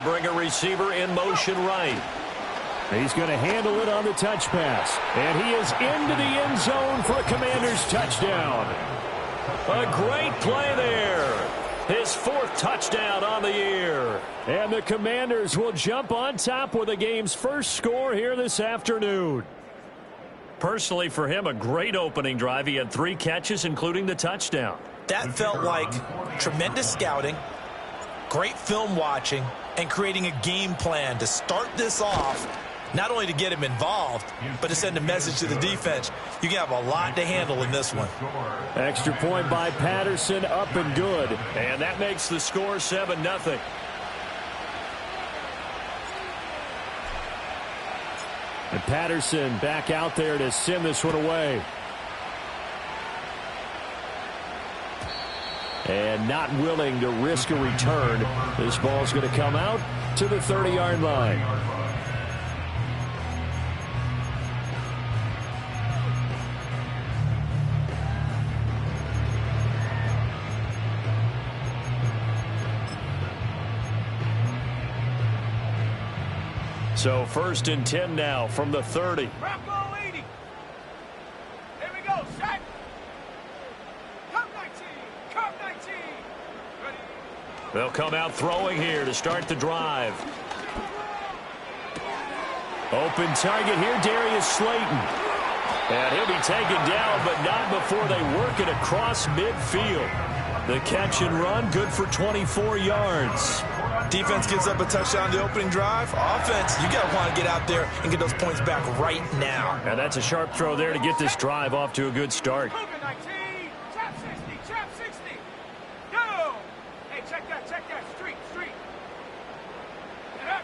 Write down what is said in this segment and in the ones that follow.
Bring a receiver in motion right. He's going to handle it on the touch pass. And he is into the end zone for a Commanders touchdown. A great play there. His 4th touchdown on the year. And the Commanders will jump on top with the game's first score here this afternoon. Personally, for him, a great opening drive. He had 3 catches, including the touchdown. That felt like tremendous scouting, great film watching, and creating a game plan to start this off, not only to get him involved, but to send a message to the defense. You can have a lot to handle in this one. Extra point by Patterson, up and good. And that makes the score 7-0. And Patterson back out there to send this one away. And not willing to risk a return. This ball's going to come out to the 30-yard line. So 1st and 10 now from the 30. Bronco 80. Here we go. Set. Come 19. Come 19. Ready. They'll come out throwing here to start the drive. Open target here, Darius Slayton. And he'll be taken down, but not before they work it across midfield. The catch and run, good for 24 yards. Defense gives up a touchdown the opening drive. Offense, you got to want to get out there and get those points back right now. And that's a sharp throw there to get this drive off to a good start. 19. Trap 60. Trap 60. Go. Hey, check that. Street. Get up.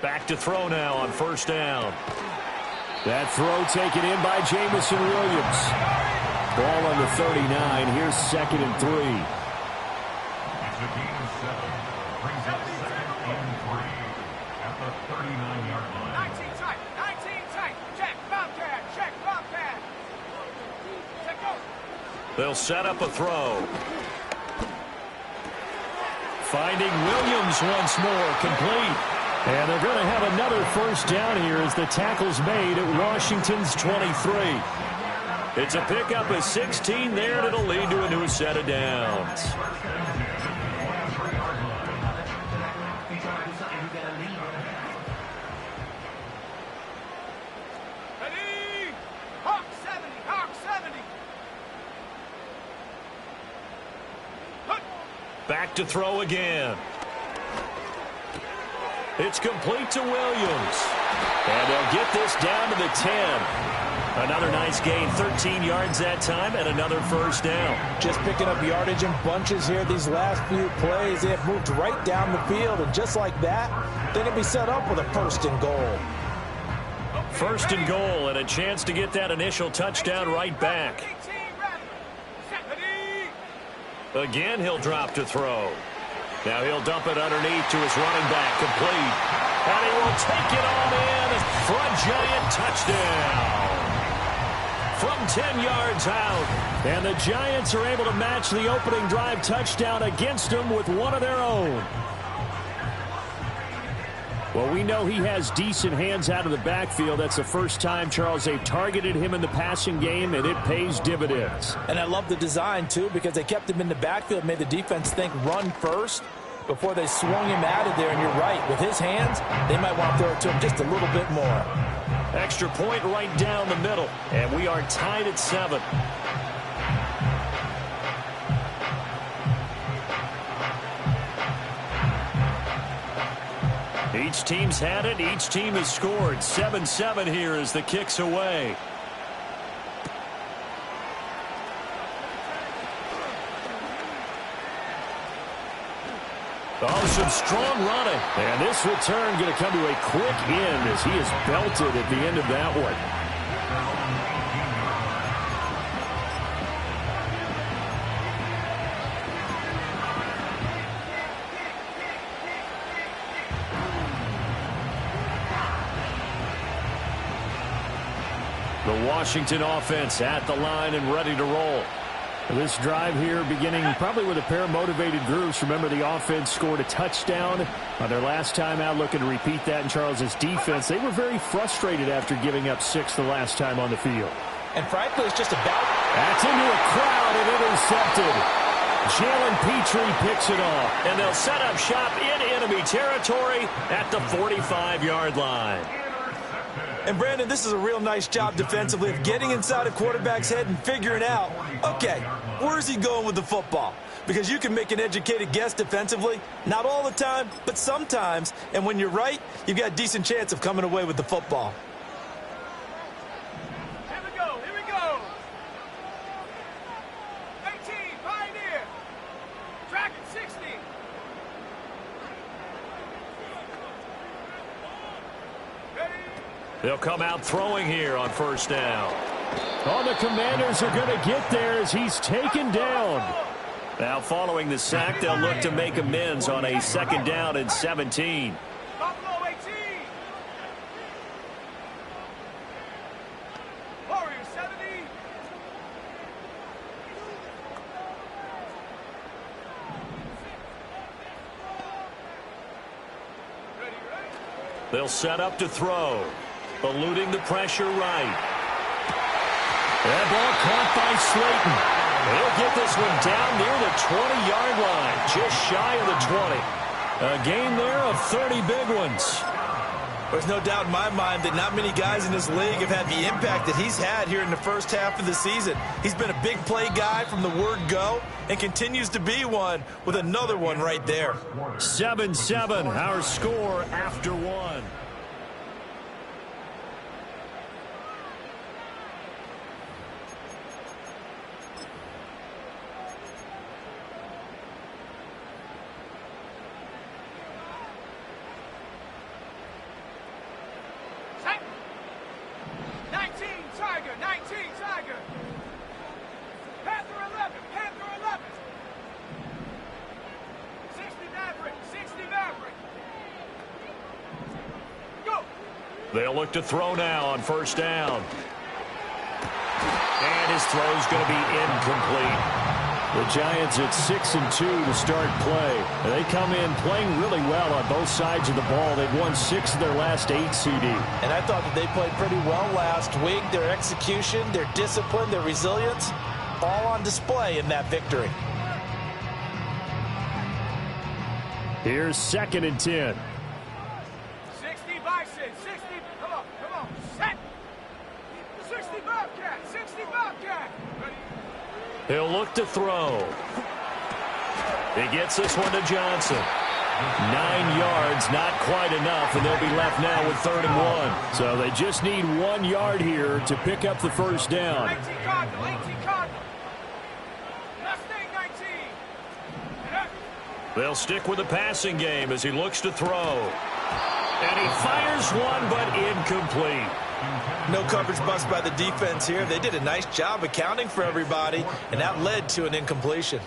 Back to throw now on 1st down. That throw taken in by Jamison Williams. Ball on the 39. Here's 2nd and 3. They'll set up a throw. Finding Williams once more, complete. And they're going to have another 1st down here as the tackle's made at Washington's 23. It's a pickup of 16 there, and it'll lead to a new set of downs. Ready. Hawk 70. Back to throw again. It's complete to Williams. And they'll get this down to the 10. Another nice gain, 13 yards that time, and another 1st down. Just picking up yardage in bunches here these last few plays. They have moved right down the field, and just like that, they're going to be set up with a 1st and goal. 1st and goal, and a chance to get that initial touchdown right back. Again, he'll drop to throw. Now he'll dump it underneath to his running back, complete. And he will take it on in for a giant touchdown. From 10 yards out. And the Giants are able to match the opening drive touchdown against them with one of their own. Well, we know he has decent hands out of the backfield. That's the first time, Charles, they've targeted him in the passing game, and it pays dividends. And I love the design, too, because they kept him in the backfield, made the defense think run first before they swung him out of there. And you're right, with his hands, they might want to throw it to him just a little bit more. Extra point right down the middle, and we are tied at 7. Each team's had it. Each team has scored. 7-7 here as the kick's away. Oh, some strong running. And this return going to come to a quick end as he is belted at the end of that one. The Washington offense at the line and ready to roll. This drive here beginning probably with a pair of motivated groups. Remember, the offense scored a touchdown on their last time out, looking to repeat that in Charles's defense. They were very frustrated after giving up 6 the last time on the field. And frankly, it's just about... That's into a crowd and intercepted. Jalen Petrie picks it off. And they'll set up shop in enemy territory at the 45-yard line. And, Brandon, this is a real nice job defensively of getting inside a quarterback's head and figuring out, okay, where's he going with the football? Because you can make an educated guess defensively, not all the time, but sometimes. And when you're right, you've got a decent chance of coming away with the football. Here we go, here we go. 18, Pioneer. Dragon 60. Ready? They'll come out throwing here on first down. Oh, the Commanders are going to get there as he's taken down. Now following the sack, they'll look to make amends on a 2nd down and 17. Buffalo 18. Warriors 70. Ready, ready. They'll set up to throw. Eluding the pressure right. That ball caught by Slayton. He'll get this one down near the 20-yard line, just shy of the 20. A gain there of 30 big ones. There's no doubt in my mind that not many guys in this league have had the impact that he's had here in the first half of the season. He's been a big play guy from the word go and continues to be one with another one right there. 7-7, our score after one. Set. 19, Tiger, 19, Tiger. Panther 11, Panther 11. 60 Maverick, 60 Maverick. Go. They'll look to throw now on first down. And his throw's going to be incomplete. The Giants at 6-2 to start play. They come in playing really well on both sides of the ball. They've won 6 of their last 8 CD. And I thought that they played pretty well last week. Their execution, their discipline, their resilience, all on display in that victory. Here's 2nd and 10. 60 Bison, 60. Come on, set. 60 Bobcat, 60 Bobcat. Ready. He'll look to throw. He gets this one to Johnson. 9 yards, not quite enough, and they'll be left now with 3rd and 1. So they just need 1 yard here to pick up the first down. 18 Cardinal, 18 Cardinal. Mustang 19. They'll stick with the passing game as he looks to throw. And he fires one, but incomplete. No coverage bust by the defense here. They did a nice job accounting for everybody, and that led to an incompletion.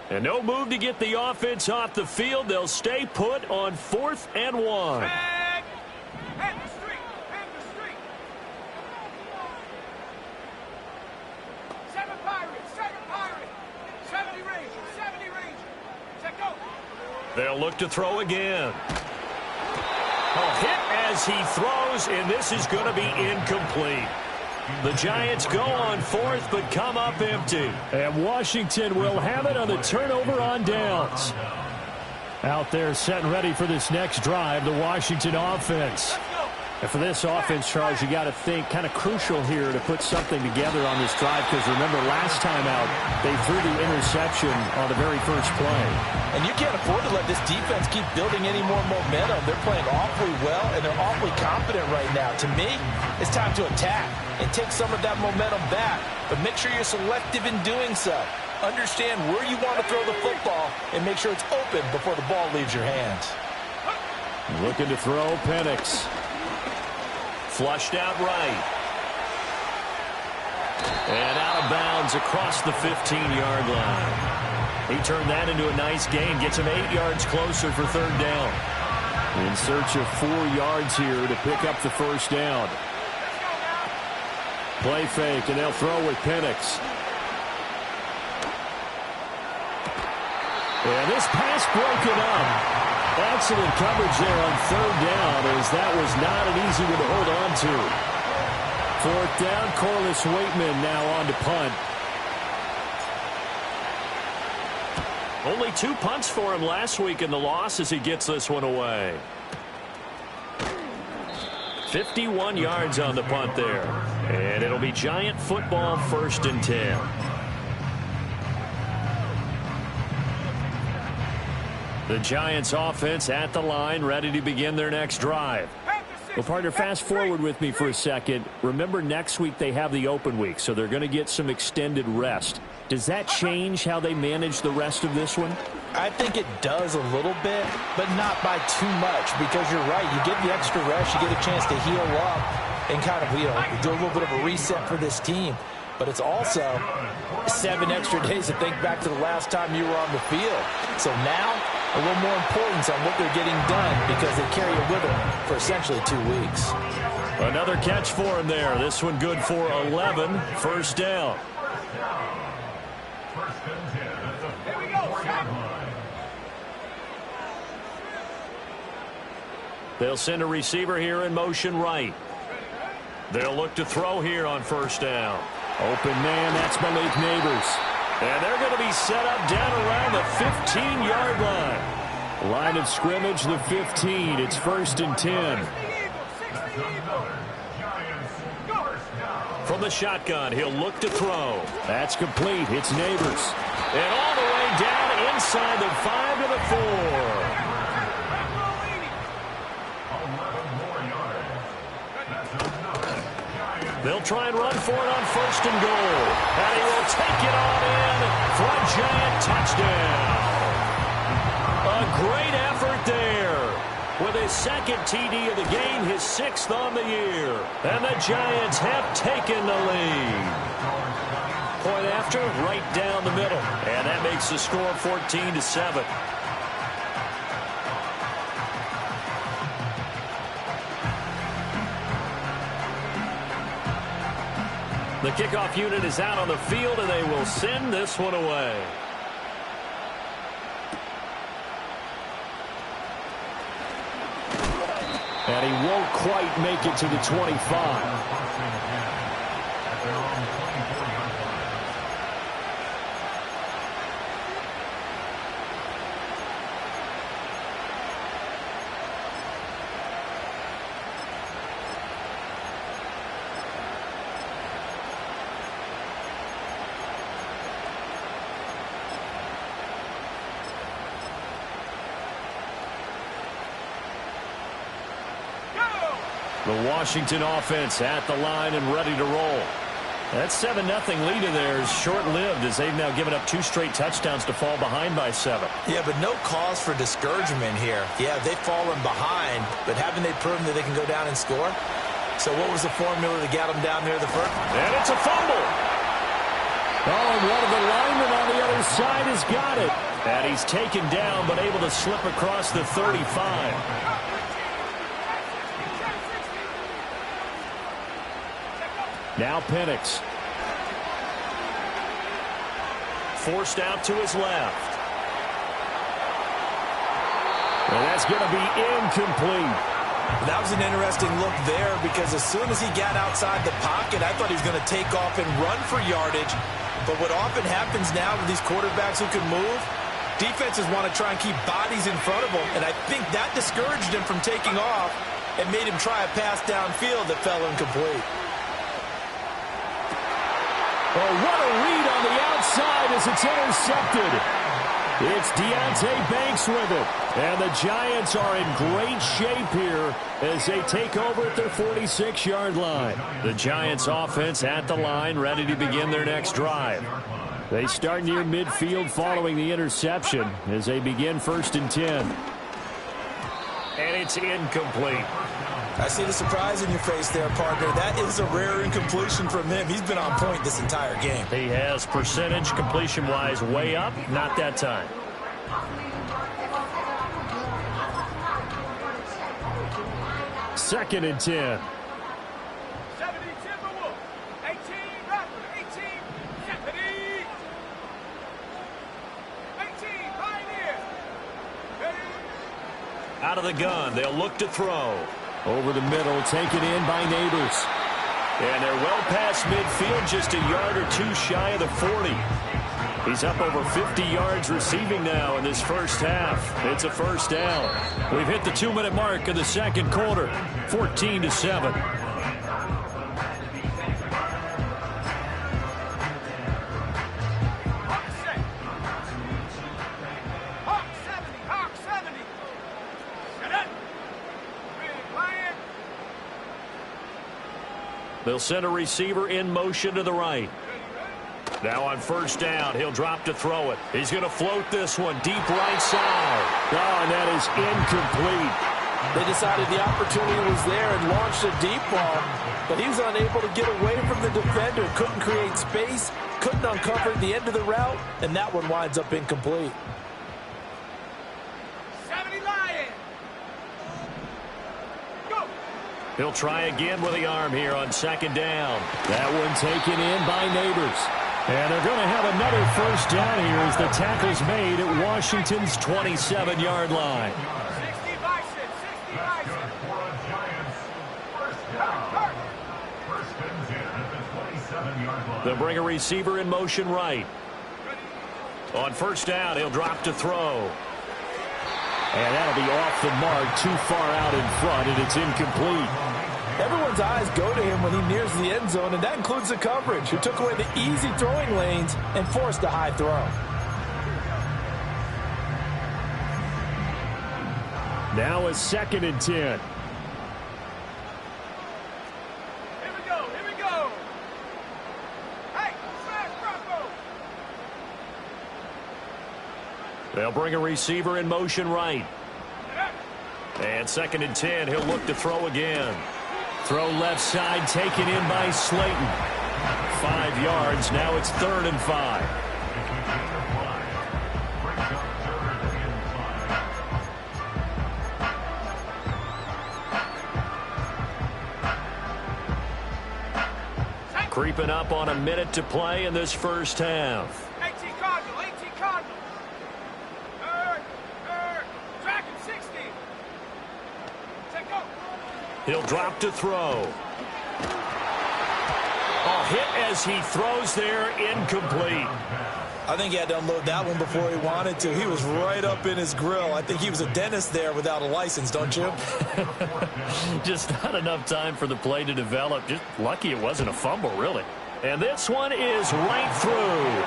And no move to get the offense off the field. They'll stay put on 4th and 1. Hand the street, hand the street. 7 Pirates, 70 Ranger, 70 Ranger. Check out. They'll look to throw again. A hit as he throws, and this is going to be incomplete. The Giants go on 4th, but come up empty. And Washington will have it on the turnover on downs. Out there set and ready for this next drive, the Washington offense. And for this offense, Charles, you got to think kind of crucial here to put something together on this drive, because remember last time out they threw the interception on the very first play. And you can't afford to let this defense keep building any more momentum. They're playing awfully well, and they're awfully confident right now. To me, it's time to attack and take some of that momentum back, but make sure you're selective in doing so. Understand where you want to throw the football and make sure it's open before the ball leaves your hands. Looking to throw, Penix. Flushed out right. And out of bounds across the 15-yard line. He turned that into a nice gain. Gets him 8 yards closer for 3rd down. In search of 4 yards here to pick up the first down. Play fake, and they'll throw with Penix. And this pass broken up. Excellent coverage there on 3rd down, as that was not an easy one to hold on to. 4th down, Corliss Waitman now on to punt. Only 2 punts for him last week in the loss as he gets this one away. 51 yards on the punt there. And it'll be Giant football, 1st and 10. The Giants offense at the line, ready to begin their next drive. Well, partner, fast forward with me for a second. Remember, next week they have the open week, so they're going to get some extended rest. Does that change how they manage the rest of this one? I think it does a little bit, but not by too much, because you're right. You get the extra rest, you get a chance to heal up and kind of, do a little bit of a reset for this team. But it's also 7 extra days to think back to the last time you were on the field. So now, a little more importance on what they're getting done because they carry it with them for essentially 2 weeks. Another catch for him there. This one good for 11. 1st down. They'll send a receiver here in motion right. They'll look to throw here on 1st down. Open man, that's Malik Neighbors. And they're going to be set up down around the 15-yard line. Line of scrimmage, the 15. It's 1st and 10. From the shotgun, he'll look to throw. That's complete. It's Neighbors. And all the way down inside the 5 to the 4. They'll try and run for it on 1st and goal. And he will take it on in for a Giant touchdown. A great effort there. With his 2nd TD of the game, his 6th on the year. And the Giants have taken the lead. Point after, right down the middle. And that makes the score 14-7. The kickoff unit is out on the field, and they will send this one away. And he won't quite make it to the 25. The Washington offense at the line and ready to roll. That 7-0 lead in there is short-lived as they've now given up 2 straight touchdowns to fall behind by 7. Yeah, but no cause for discouragement here. Yeah, they've fallen behind, but haven't they proven that they can go down and score? So what was the formula that got them down there the first? And it's a fumble. Oh, and one of the linemen on the other side has got it. And he's taken down but able to slip across the 35. Now Penix. Forced out to his left. And that's going to be incomplete. That was an interesting look there because as soon as he got outside the pocket, I thought he was going to take off and run for yardage. But what often happens now with these quarterbacks who can move, defenses want to try and keep bodies in front of them. And I think that discouraged him from taking off and made him try a pass downfield that fell incomplete. Oh, what a read on the outside as it's intercepted. It's Deonte Banks with it. And the Giants are in great shape here as they take over at their 46-yard line. The Giants offense at the line, ready to begin their next drive. They start near midfield following the interception as they begin 1st and 10. And it's incomplete. I see the surprise in your face there, partner. That is a rare incompletion from him. He's been on point this entire game. He has percentage completion-wise way up. Not that time. 2nd and 10. 70 Timberwolves. 18 Raptors. 18 Deputy. 18 Pioneers. Ready? Out of the gun, they'll look to throw. Over the middle, taken in by Neighbors. And they're well past midfield, just a yard or two shy of the 40. He's up over 50 yards receiving now in this first half. It's a first down. We've hit the 2-minute mark of the second quarter, 14-7. Hawk 70. Hawk 70. Shut up. Big Lion. They'll send a receiver in motion to the right. Now on first down, he'll drop to throw it. He's going to float this one deep right side. Oh, and that is incomplete. They decided the opportunity was there and launched a deep ball, but he was unable to get away from the defender, couldn't create space, couldn't uncover the end of the route, and that one winds up incomplete. 70 Lion. Go. He'll try again with the arm here on second down. That one taken in by Neighbors. And they're going to have another first down here as the tackle's made at Washington's 27-yard line. 60 Bison. 60 Bison. They'll bring a receiver in motion right. On first down, he'll drop to throw. And that'll be off the mark, too far out in front, and it's incomplete. Everyone's eyes go to him when he nears the end zone, and that includes the coverage, who took away the easy throwing lanes and forced a high throw. Now a 2nd and 10. Here we go. Here we go. Hey, smash Bronco. They'll bring a receiver in motion right. And 2nd and 10, he'll look to throw again. Throw left side, taken in by Slayton. 5 yards, now it's 3rd and 5. Creeping up on a minute to play in this first half. 18 Cardinal. 18 Cardinal. Dragon 60. Take go. He'll drop to throw. A hit as he throws there, incomplete. I think he had to unload that one before he wanted to. He was right up in his grill. I think he was a dentist there without a license, don't you? Just not enough time for the play to develop. Just lucky it wasn't a fumble, really. And this one is right through.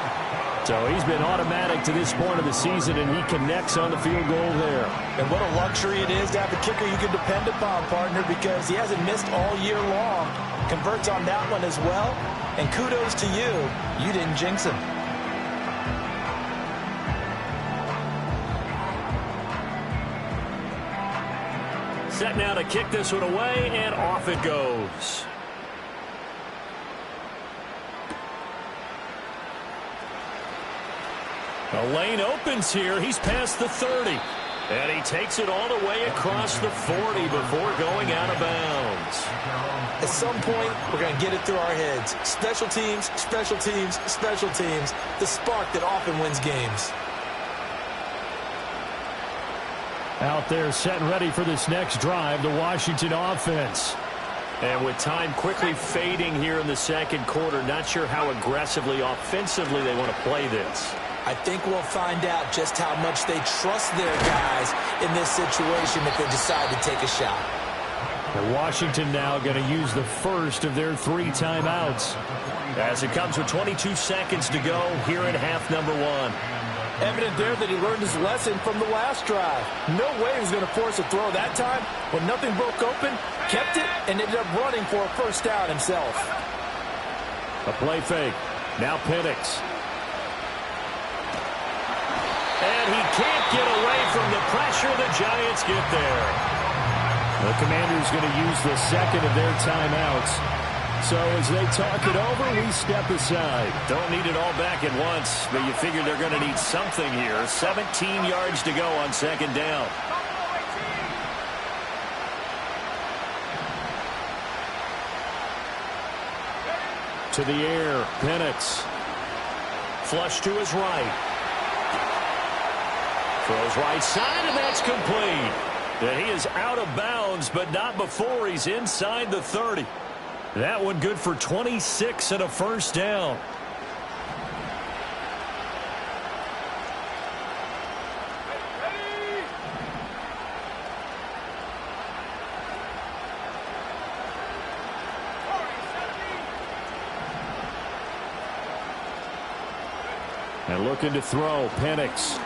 So he's been automatic to this point of the season, and he connects on the field goal there. And what a luxury it is to have a kicker you can depend upon, partner, because he hasn't missed all year long. Converts on that one as well. And kudos to you. You didn't jinx him. Set now to kick this one away, and off it goes. A lane opens here. He's past the 30. And he takes it all the way across the 40 before going out of bounds. At some point, we're going to get it through our heads. Special teams, special teams, special teams. The spark that often wins games. Out there set and ready for this next drive, the Washington offense. And with time quickly fading here in the second quarter, not sure how aggressively, offensively they want to play this. I think we'll find out just how much they trust their guys in this situation if they decide to take a shot. And Washington now going to use the first of their 3 timeouts. As it comes with 22 seconds to go here in half number 1. Evident there that he learned his lesson from the last drive. No way he was going to force a throw that time. When nothing broke open, kept it, and ended up running for a first down himself. A play fake. Now Penix. And he can't get away from the pressure. The Giants get there. The Commanders going to use the second of their timeouts. So as they talk it over, we step aside. Don't need it all back at once, but you figure they're going to need something here. 17 yards to go on second down. to the air. Penix. Flush to his right. Throws right side, and that's complete. And he is out of bounds, but not before he's inside the 30. That one good for 26 and a first down. And looking to throw, Penix.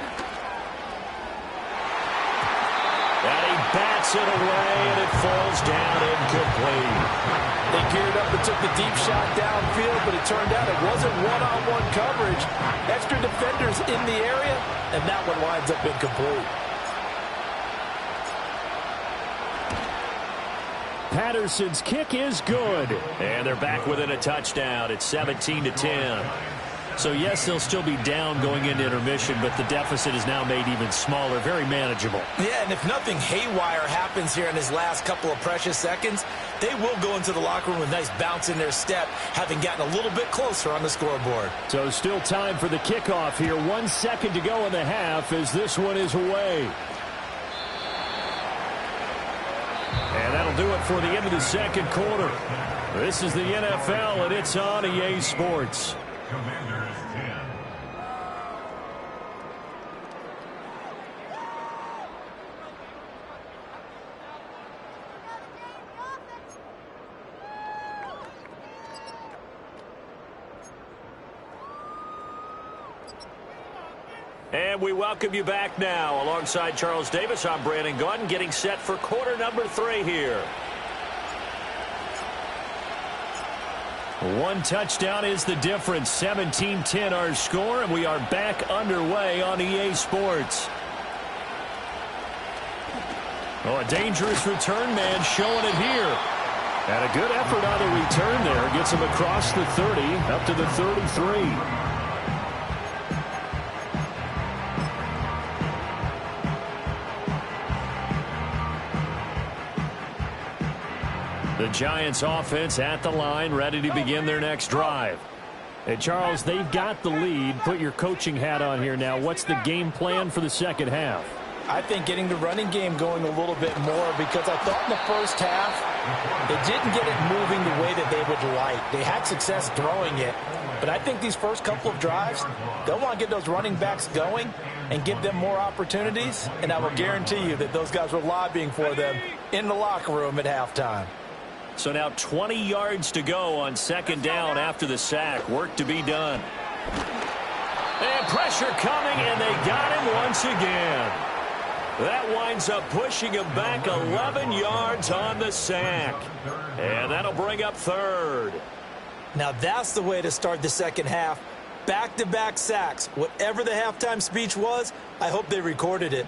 And he bats it away, and it falls down incomplete. They geared up and took the deep shot downfield, but it turned out it wasn't one-on-one coverage. Extra defenders in the area, and that one winds up incomplete. Patterson's kick is good. And they're back within a touchdown. It's 17-10. So, yes, they'll still be down going into intermission, but the deficit is now made even smaller, very manageable. Yeah, and if nothing haywire happens here in his last couple of precious seconds, they will go into the locker room with a nice bounce in their step, having gotten a little bit closer on the scoreboard. So still time for the kickoff here. 1 second to go in the half as this one is away. And that'll do it for the end of the second quarter. This is the NFL, and it's on EA Sports. Commanders 10. And we welcome you back now. Alongside Charles Davis, I'm Brandon Gaudin, getting set for quarter number 3 here. One touchdown is the difference. 17-10 our score, and we are back underway on EA Sports. Oh, a dangerous return man showing it here. And a good effort on the return there. Gets him across the 30, up to the 33. The Giants offense at the line, ready to begin their next drive. Hey, Charles, they've got the lead. Put your coaching hat on here now. What's the game plan for the second half? I think getting the running game going a little bit more, because I thought in the first half they didn't get it moving the way that they would like. They had success throwing it, but I think these first couple of drives, they'll want to get those running backs going and give them more opportunities, and I will guarantee you that those guys were lobbying for them in the locker room at halftime. So now 20 yards to go on second down after the sack. Work to be done. And pressure coming, and they got him once again. That winds up pushing him back 11 yards on the sack. And that'll bring up third. Now that's the way to start the second half. Back-to-back sacks. Whatever the halftime speech was, I hope they recorded it.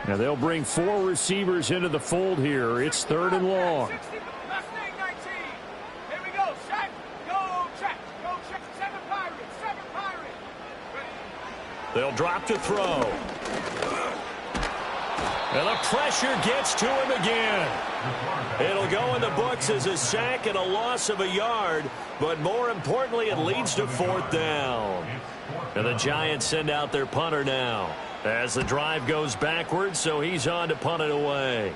Now they'll bring 4 receivers into the fold here. It's third and long. They'll drop to throw. And the pressure gets to him again. It'll go in the books as a sack and a loss of a yard, but more importantly, it leads to fourth down. And the Giants send out their punter now as the drive goes backwards, so he's on to punt it away.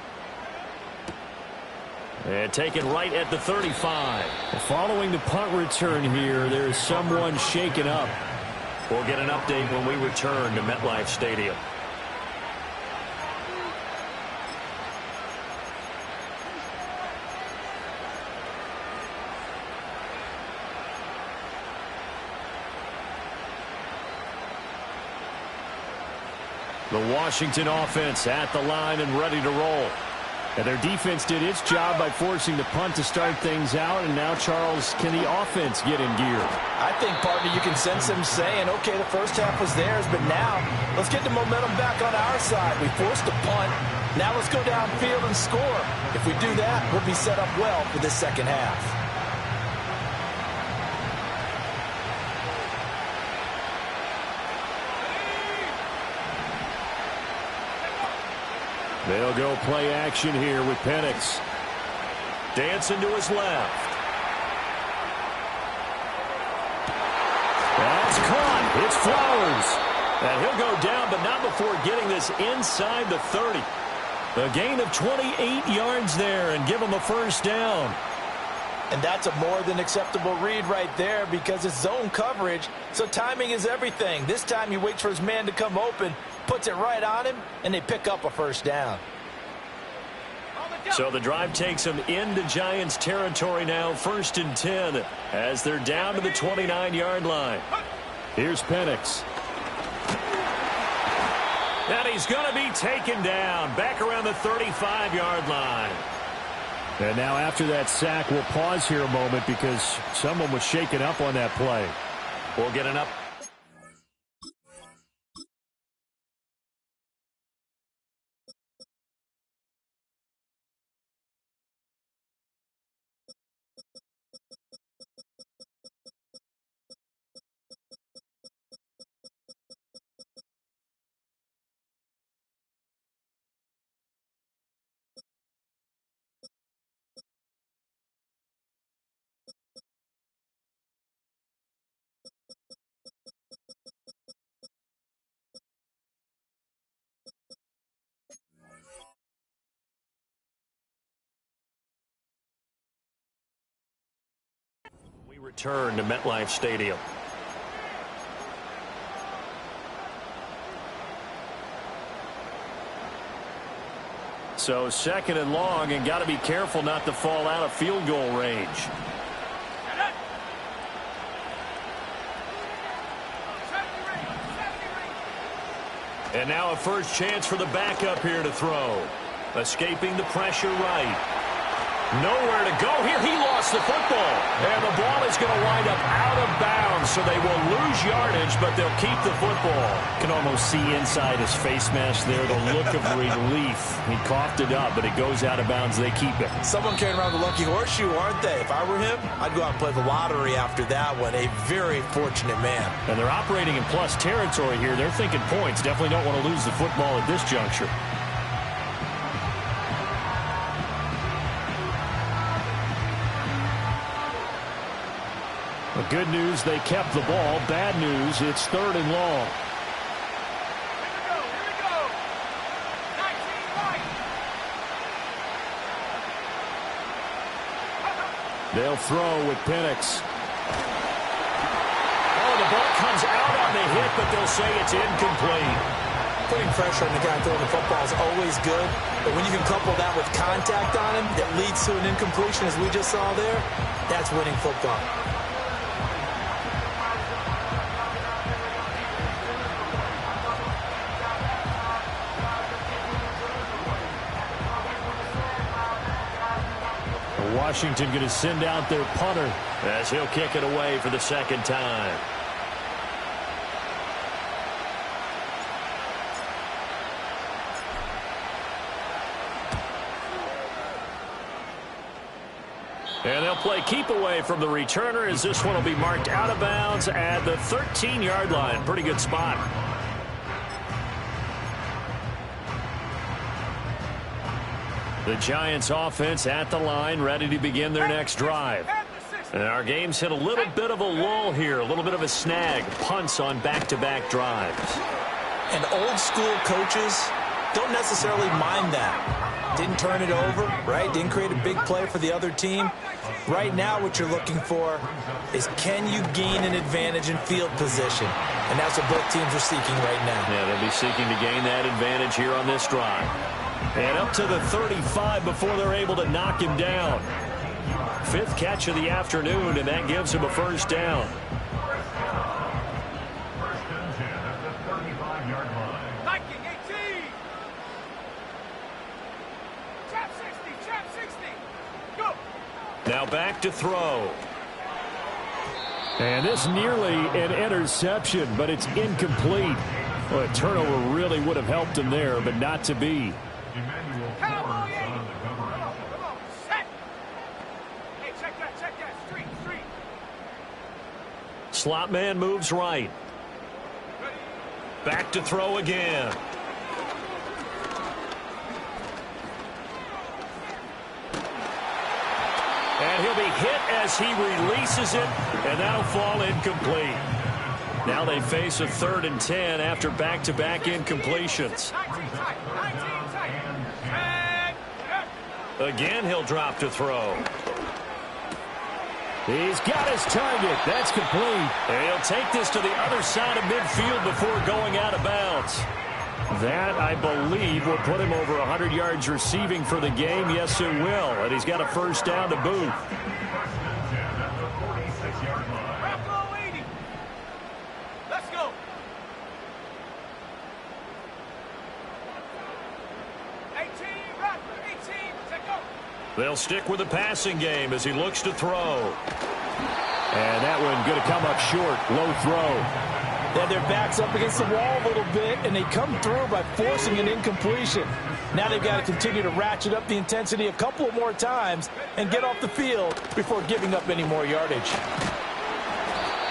And taken right at the 35. Following the punt return here, there is someone shaken up. We'll get an update when we return to MetLife Stadium. The Washington offense at the line and ready to roll. And their defense did its job by forcing the punt to start things out. And now, Charles, can the offense get in gear? I think, partner, you can sense them saying, okay, the first half was theirs, but now let's get the momentum back on our side. We forced the punt. Now let's go downfield and score. If we do that, we'll be set up well for this second half. They'll go play action here with Penix. Dancing to his left. It's Flowers. And he'll go down, but not before getting this inside the 30. A gain of 28 yards there and give him a first down. And that's a more than acceptable read right there because it's zone coverage, so timing is everything. This time he waits for his man to come open, puts it right on him, and they pick up a first down. So the drive takes them into Giants territory now, 1st and 10, as they're down to the 29-yard line. Here's Penix. And he's going to be taken down back around the 35-yard line. And now after that sack, we'll pause here a moment because someone was shaken up on that play. We'll get an up. We return to MetLife Stadium. So 2nd and long, and got to be careful not to fall out of field goal range. And now a first chance for the backup here to throw. Escaping the pressure right. Nowhere to go here. He lost the football. And the ball is going to wind up out of bounds, so they will lose yardage, but they'll keep the football. You can almost see inside his face mask there the look of relief. He coughed it up, but it goes out of bounds. They keep it. Someone carrying around the lucky horseshoe, aren't they? If I were him, I'd go out and play the lottery after that one. A very fortunate man. And they're operating in plus territory here. They're thinking points. Definitely don't want to lose the football at this juncture. The good news, they kept the ball. Bad news, it's 3rd and long. Here we go. 19 right. They'll throw with Penix. Oh, the ball comes out on the hit, but they'll say it's incomplete. Putting pressure on the guy throwing the football is always good, but when you can couple that with contact on him that leads to an incompletion, as we just saw there, that's winning football. Washington going to send out their punter as he'll kick it away for the 2nd time. And they'll play keep away from the returner as this one will be marked out of bounds at the 13-yard line. Pretty good spot. The Giants offense at the line, ready to begin their next drive. And our game's hit a little bit of a lull here, a little bit of a snag. Punts on back-to-back drives. And old school coaches don't necessarily mind that. Didn't turn it over, right? Didn't create a big play for the other team. Right now what you're looking for is can you gain an advantage in field position? And that's what both teams are seeking right now. Yeah, they'll be seeking to gain that advantage here on this drive. And up to the 35 before they're able to knock him down. 5th catch of the afternoon, and that gives him a first down. Viking 18. Trap 60. Trap 60. Go. Now back to throw. And this nearly an interception, but it's incomplete. Well, a turnover really would have helped him there, but not to be. Cowboy 80. Come on. Set. Hey, check that. Street. Slot man moves right. Back to throw again. And he'll be hit as he releases it, and that'll fall incomplete. Now they face a 3rd and 10 after back-to-back incompletions. 19 tight. 19 tight. Again, he'll drop to throw. He's got his target. That's complete. And he'll take this to the other side of midfield before going out of bounds. That, I believe, will put him over 100 yards receiving for the game. Yes, it will. And he's got a first down to boot. Let's go. They'll stick with the passing game as he looks to throw. And that one going to come up short. Low throw. Then their back's up against the wall a little bit, and they come through by forcing an incompletion. Now they've got to continue to ratchet up the intensity a couple more times and get off the field before giving up any more yardage.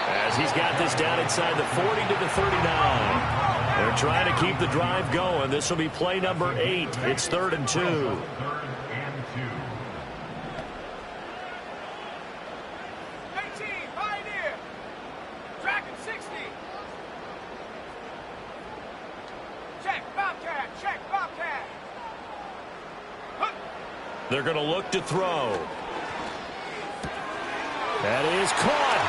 As he's got this down inside the 40 to the 39. They're trying to keep the drive going. This will be play number 8. It's 3rd and 2. They're going to look to throw. That is caught.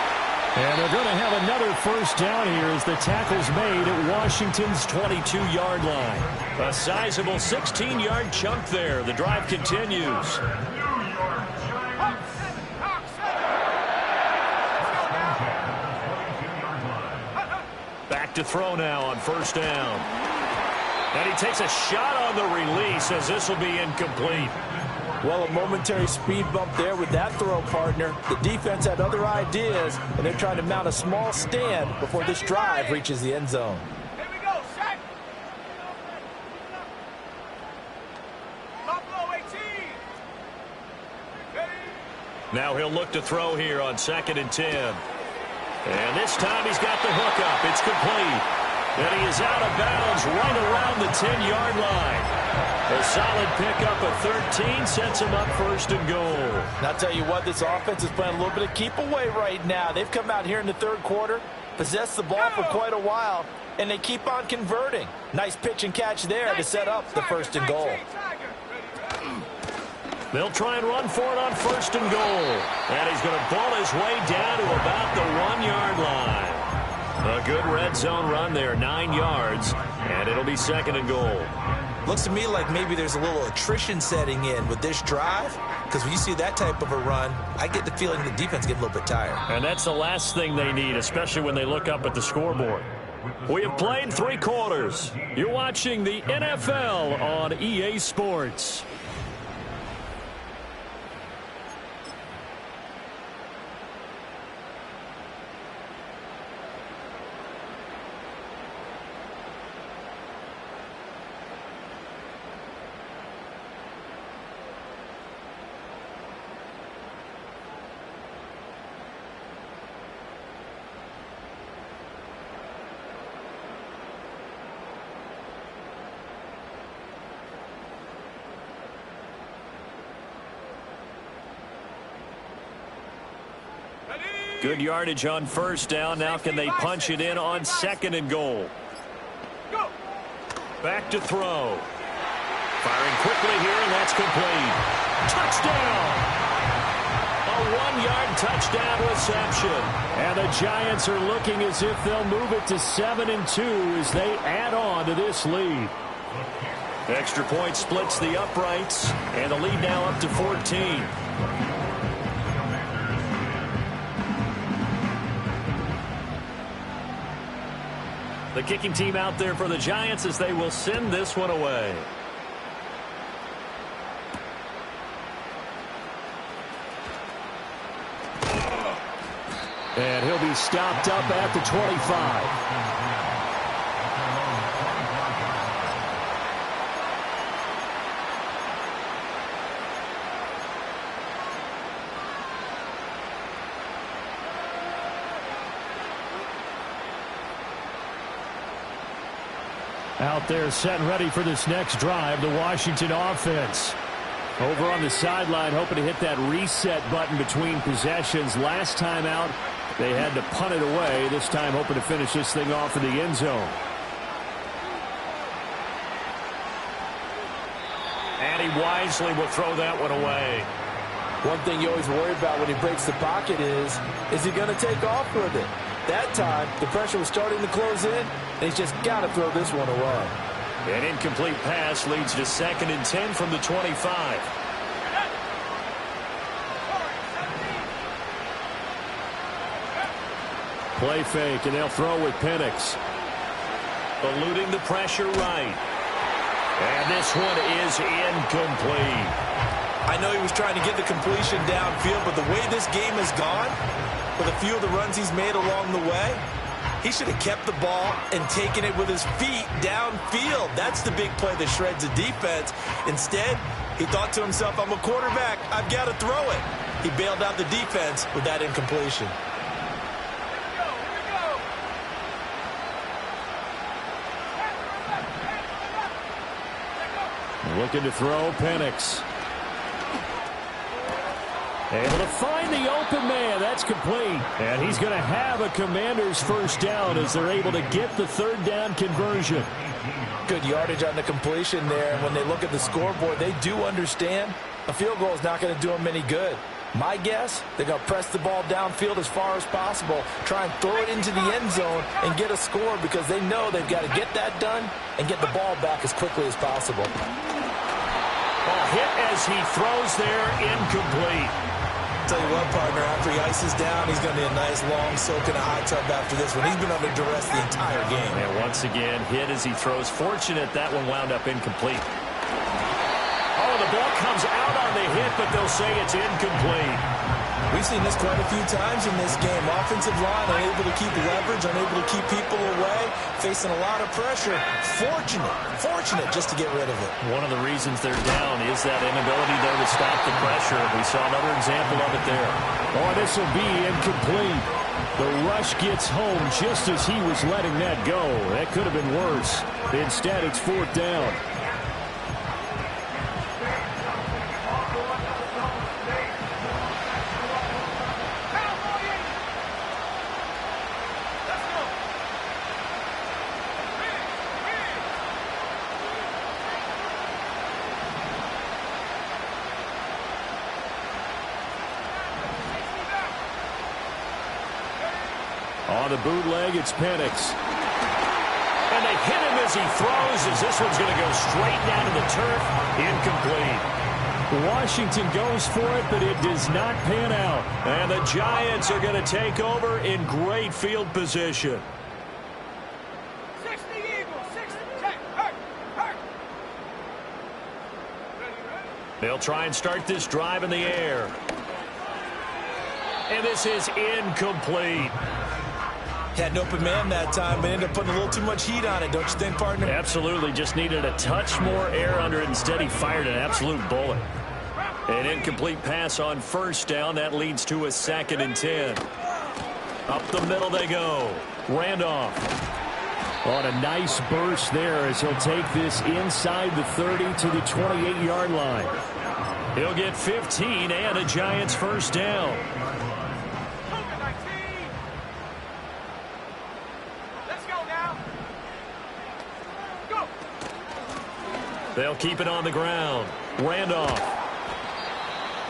And they're going to have another first down here as the tackle's made at Washington's 22-yard line. A sizable 16-yard chunk there. The drive continues. Back to throw now on first down. And he takes a shot on the release as this will be incomplete. Well, a momentary speed bump there with that throw, partner. The defense had other ideas, and they're trying to mount a small stand before this drive reaches the end zone. Here we go, set. Buffalo 18. Now he'll look to throw here on 2nd and 10. And this time he's got the hook up. It's complete. And he is out of bounds right around the 10-yard line. A solid pickup of 13 sets him up 1st and goal. And I'll tell you what, this offense is playing a little bit of keep away right now. They've come out here in the 3rd quarter, possessed the ball for quite a while, and they keep on converting. Nice pitch and catch there to set up the 1st and goal. They'll try and run for it on 1st and goal. And he's going to ball his way down to about the 1-yard line. A good red zone run there, 9 yards, and it'll be 2nd and goal. Looks to me like maybe there's a little attrition setting in with this drive, because when you see that type of a run, I get the feeling the defense gets a little bit tired. And that's the last thing they need, especially when they look up at the scoreboard. We have played 3 quarters. You're watching the NFL on EA Sports. Good yardage on first down. Now can they punch it in on 2nd and goal? Back to throw. Firing quickly here, and that's complete. Touchdown! A 1-yard touchdown reception. And the Giants are looking as if they'll move it to 7 and 2 as they add on to this lead. Extra point splits the uprights, and the lead now up to 14. The kicking team out there for the Giants as they will send this one away. And he'll be stopped up at the 25. Out there set and ready for this next drive, the Washington offense. Over on the sideline, hoping to hit that reset button between possessions. Last time out, They had to punt it away, this time hoping to finish this thing off in the end zone. And he wisely will throw that one away. One thing you always worry about when he breaks the pocket is he going to take off with it? That time, the pressure was starting to close in, and he's just got to throw this one away. An incomplete pass leads to 2nd and 10 from the 25. Play fake, and they'll throw with Penix. Eluding the pressure right. And this one is incomplete. I know he was trying to get the completion downfield, but the way this game has gone, with a few of the runs he's made along the way, he should have kept the ball and taken it with his feet downfield. That's the big play that shreds the defense. Instead, he thought to himself, I'm a quarterback. I've got to throw it. He bailed out the defense with that incompletion. Looking to throw, Penix. Able to find the open man. That's complete. And he's going to have a Commander's first down as they're able to get the 3rd down conversion. Good yardage on the completion there. When they look at the scoreboard, they do understand a field goal is not going to do them any good. My guess, they're going to press the ball downfield as far as possible, try and throw it into the end zone and get a score because they know they've got to get that done and get the ball back as quickly as possible. Ball hit as he throws there, incomplete. Tell you what, partner, after he ices down, he's going to need a nice long soak in a hot tub after this one. He's been under duress the entire game. And once again, hit as he throws. Fortunate that one wound up incomplete. Oh, the ball comes out on the hit, but they'll say it's incomplete. We've seen this quite a few times in this game. Offensive line unable to keep leverage, unable to keep people away, facing a lot of pressure. Fortunate just to get rid of it. One of the reasons they're down is that inability there to stop the pressure. We saw another example of it there. Oh, this will be incomplete. The rush gets home just as he was letting that go. That could have been worse. Instead, it's 4th down. On the bootleg, it's Penix. And they hit him as he throws, as this one's going to go straight down to the turf. Incomplete. Washington goes for it, but it does not pan out. And the Giants are going to take over in great field position. 60 Eagles, 60, check, hurt. They'll try and start this drive in the air. And this is incomplete. Had an open man that time, but ended up putting a little too much heat on it, don't you think, partner? Absolutely. Just needed a touch more air under it. Instead, he fired an absolute bullet. An incomplete pass on 1st down. That leads to a 2nd and 10. Up the middle they go. Randolph. On a nice burst there as he'll take this inside the 30 to the 28-yard line. He'll get 15 and a Giants first down. They'll keep it on the ground. Randolph.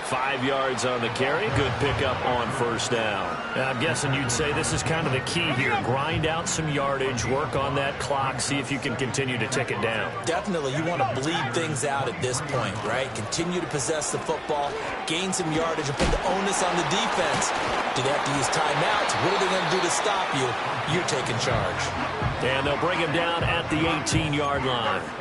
5 yards on the carry. Good pickup on 1st down. And I'm guessing you'd say this is kind of the key here. Grind out some yardage, work on that clock, see if you can continue to tick it down. Definitely, you want to bleed things out at this point, right? Continue to possess the football, gain some yardage, and put the onus on the defense. Do they have to use timeouts? What are they going to do to stop you? You're taking charge. And they'll bring him down at the 18-yard line.